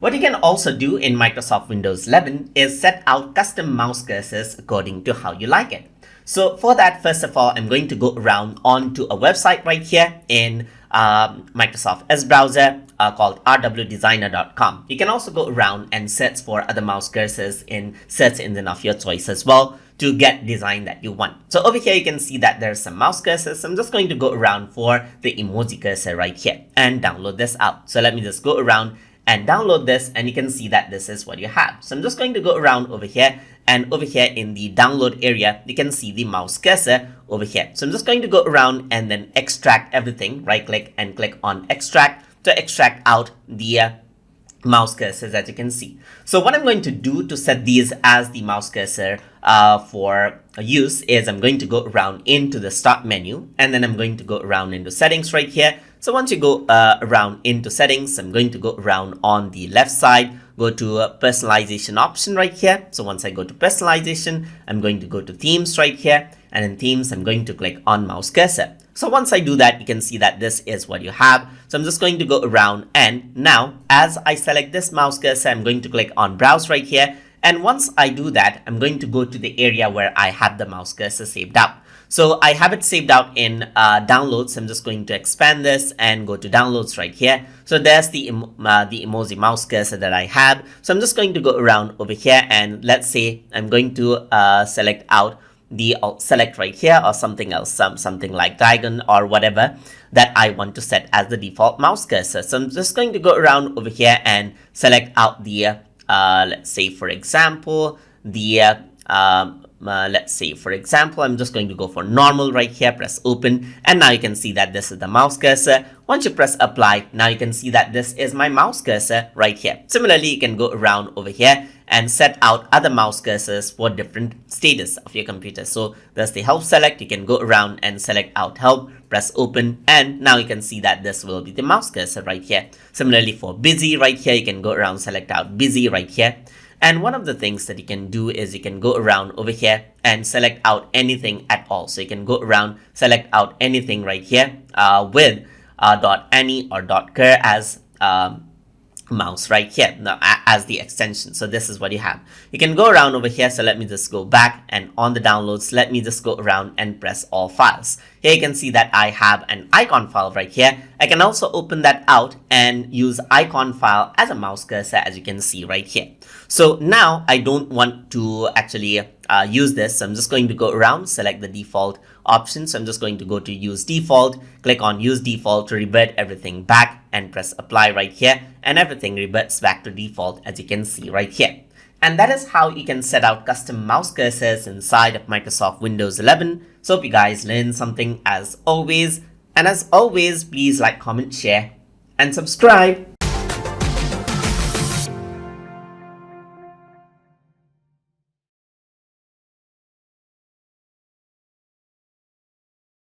What you can also do in Microsoft Windows 11 is set out custom mouse cursors according to how you like it. So for that, first of all, I'm going to go around onto a website right here in Microsoft Edge browser called rwdesigner.com. You can also go around and search for other mouse cursors in search engine of your choice as well to get design that you want. So over here, you can see that there's some mouse cursors. So I'm just going to go around for the emoji cursor right here and download this out. So let me just go around and download this, and you can see that this is what you have. So I'm just going to go around over here, and over here in the download area, you can see the mouse cursor over here. So I'm just going to go around and then extract everything, right click and click on extract to extract out the mouse cursors, as you can see. So what I'm going to do to set these as the mouse cursor for use is I'm going to go around into the start menu, and then I'm going to go around into settings right here. So once you go around into settings, I'm going to go around on the left side, go to personalization option right here. So once I go to personalization, I'm going to go to themes right here, and in themes, I'm going to click on mouse cursor. So once I do that, you can see that this is what you have. So I'm just going to go around, and now as I select this mouse cursor, I'm going to click on browse right here. And once I do that, I'm going to go to the area where I have the mouse cursor saved out. So I have it saved out in downloads. I'm just going to expand this and go to downloads right here. So there's the emoji mouse cursor that I have. So I'm just going to go around over here, and let's say I'm going to select out the select right here or something else, something like dragon or whatever that I want to set as the default mouse cursor. So I'm just going to go around over here and select out the let's say for example I'm just going to go for normal right here, press open, and now you can see that this is the mouse cursor. Once you press apply, now you can see that this is my mouse cursor right here. Similarly, you can go around over here and set out other mouse cursors for different status of your computer. So there's the help select. You can go around and select out help, press open, and now you can see that this will be the mouse cursor right here. Similarly for busy right here, you can go around, select out busy right here. And one of the things that you can do is you can go around over here and select out anything at all. So you can go around, select out anything right here with .any or .cur as mouse right here now as the extension. So this is what you have. You can go around over here. So let me just go back, and on the downloads, let me just go around and press all files. Here you can see that I have an icon file right here. I can also open that out and use icon file as a mouse cursor, as you can see right here. So now I don't want to actually use this. So I'm just going to go around, select the default option. So I'm just going to go to use default, click on use default to revert everything back, and press apply right here, and everything reverts back to default, as you can see right here. And that is how you can set out custom mouse cursors inside of Microsoft Windows 11. So hope you guys learned something as always. And as always, please like, comment, share, and subscribe.